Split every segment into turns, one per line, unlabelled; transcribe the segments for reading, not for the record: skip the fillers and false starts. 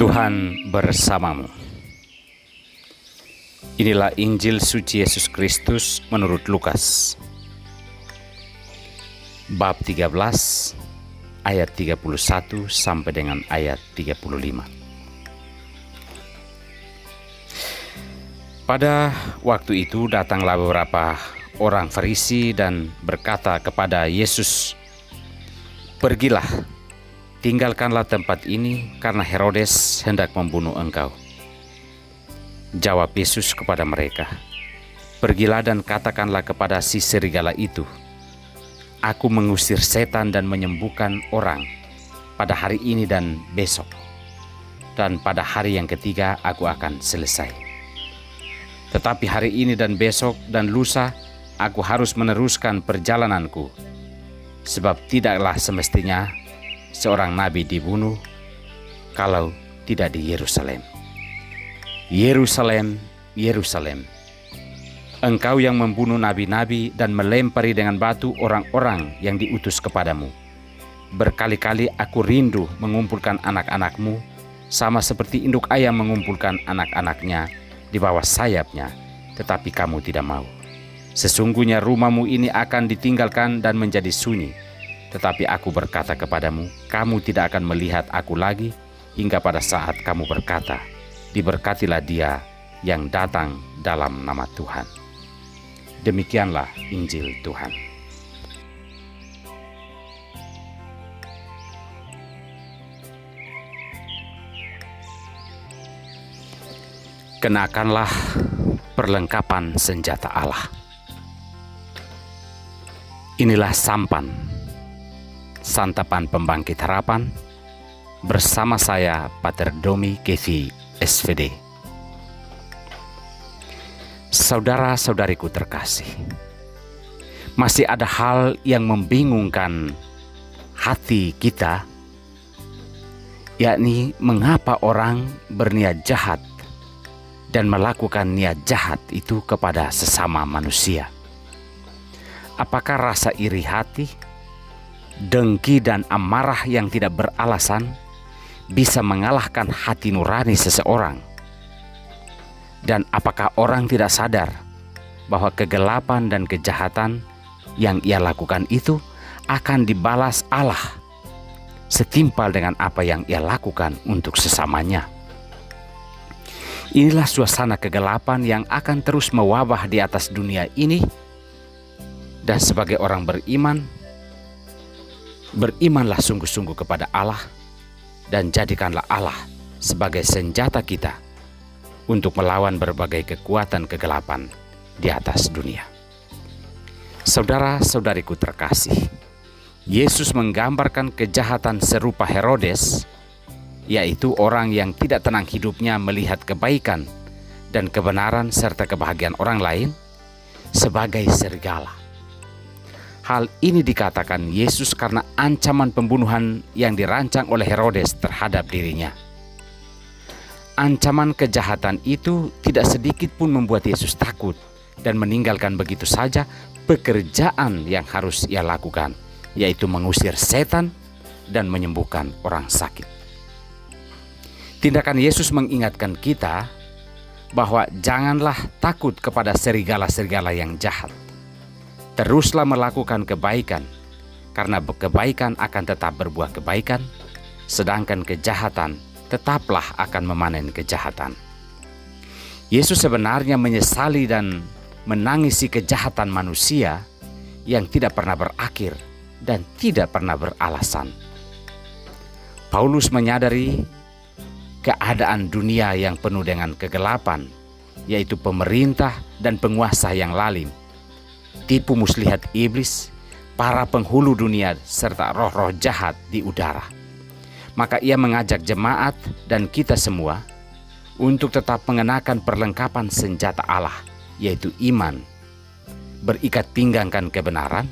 Tuhan bersamamu. Inilah Injil suci Yesus Kristus menurut Lukas. Bab 13 ayat 31 sampai dengan ayat 35. Pada waktu itu datanglah beberapa orang Farisi dan berkata kepada Yesus, "Pergilah, tinggalkanlah tempat ini karena Herodes hendak membunuh engkau." Jawab Yesus kepada mereka, "Pergilah dan katakanlah kepada si serigala itu, Aku mengusir setan dan menyembuhkan orang pada hari ini dan besok, dan pada hari yang ketiga aku akan selesai. Tetapi hari ini dan besok dan lusa aku harus meneruskan perjalananku, sebab tidaklah semestinya seorang nabi dibunuh kalau tidak di Yerusalem. Yerusalem, Yerusalem, engkau yang membunuh nabi-nabi dan melempari dengan batu orang-orang yang diutus kepadamu. Berkali-kali aku rindu mengumpulkan anak-anakmu, sama seperti induk ayam mengumpulkan anak-anaknya di bawah sayapnya, tetapi kamu tidak mau. Sesungguhnya rumahmu ini akan ditinggalkan dan menjadi sunyi. Tetapi aku berkata kepadamu, kamu tidak akan melihat aku lagi hingga pada saat kamu berkata, diberkatilah dia yang datang dalam nama Tuhan." Demikianlah Injil Tuhan. Kenakanlah perlengkapan senjata Allah. Inilah sampan, santapan pembangkit harapan, bersama saya Pater Domi Kevi, SVD. Saudara-saudariku terkasih, masih ada hal yang membingungkan hati kita, yakni mengapa orang berniat jahat dan melakukan niat jahat itu kepada sesama manusia. Apakah rasa iri hati, dengki dan amarah yang tidak beralasan bisa mengalahkan hati nurani seseorang? Dan apakah orang tidak sadar bahwa kegelapan dan kejahatan yang ia lakukan itu akan dibalas Allah setimpal dengan apa yang ia lakukan untuk sesamanya? Inilah suasana kegelapan yang akan terus mewabah di atas dunia ini. Dan sebagai orang beriman, berimanlah sungguh-sungguh kepada Allah dan jadikanlah Allah sebagai senjata kita untuk melawan berbagai kekuatan kegelapan di atas dunia. Saudara-saudariku terkasih, Yesus menggambarkan kejahatan serupa Herodes, yaitu orang yang tidak tenang hidupnya melihat kebaikan dan kebenaran serta kebahagiaan orang lain, sebagai serigala. Hal ini dikatakan Yesus karena ancaman pembunuhan yang dirancang oleh Herodes terhadap dirinya. Ancaman kejahatan itu tidak sedikit pun membuat Yesus takut dan meninggalkan begitu saja pekerjaan yang harus ia lakukan, yaitu mengusir setan dan menyembuhkan orang sakit. Tindakan Yesus mengingatkan kita bahwa janganlah takut kepada serigala-serigala yang jahat. Teruslah melakukan kebaikan, karena kebaikan akan tetap berbuah kebaikan, sedangkan kejahatan tetaplah akan memanen kejahatan. Yesus sebenarnya menyesali dan menangisi kejahatan manusia yang tidak pernah berakhir dan tidak pernah beralasan. Paulus menyadari keadaan dunia yang penuh dengan kegelapan, yaitu pemerintah dan penguasa yang lalim, tipu muslihat iblis, para penghulu dunia, serta roh-roh jahat di udara. Maka ia mengajak jemaat dan kita semua untuk tetap mengenakan perlengkapan senjata Allah, yaitu iman, berikat pinggangkan kebenaran,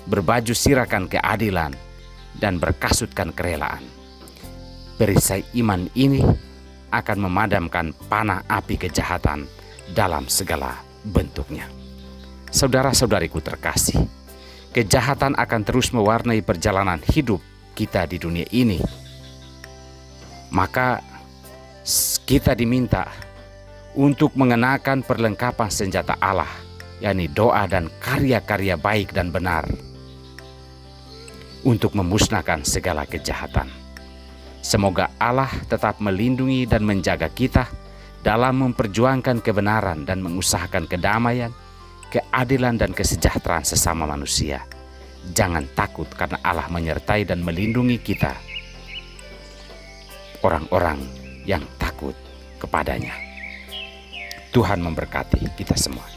berbaju sirahkan keadilan, dan berkasutkan kerelaan. Perisai iman ini akan memadamkan panah api kejahatan dalam segala bentuknya. Saudara-saudariku terkasih, kejahatan akan terus mewarnai perjalanan hidup kita di dunia ini. Maka Kita diminta untuk mengenakan perlengkapan senjata Allah, yakni doa dan karya-karya baik dan benar, untuk memusnahkan segala kejahatan. Semoga Allah tetap melindungi dan menjaga kita dalam memperjuangkan kebenaran dan mengusahakan kedamaian, keadilan dan kesejahteraan sesama manusia. Jangan takut, karena Allah menyertai dan melindungi kita, orang-orang yang takut kepadanya. Tuhan memberkati kita semua.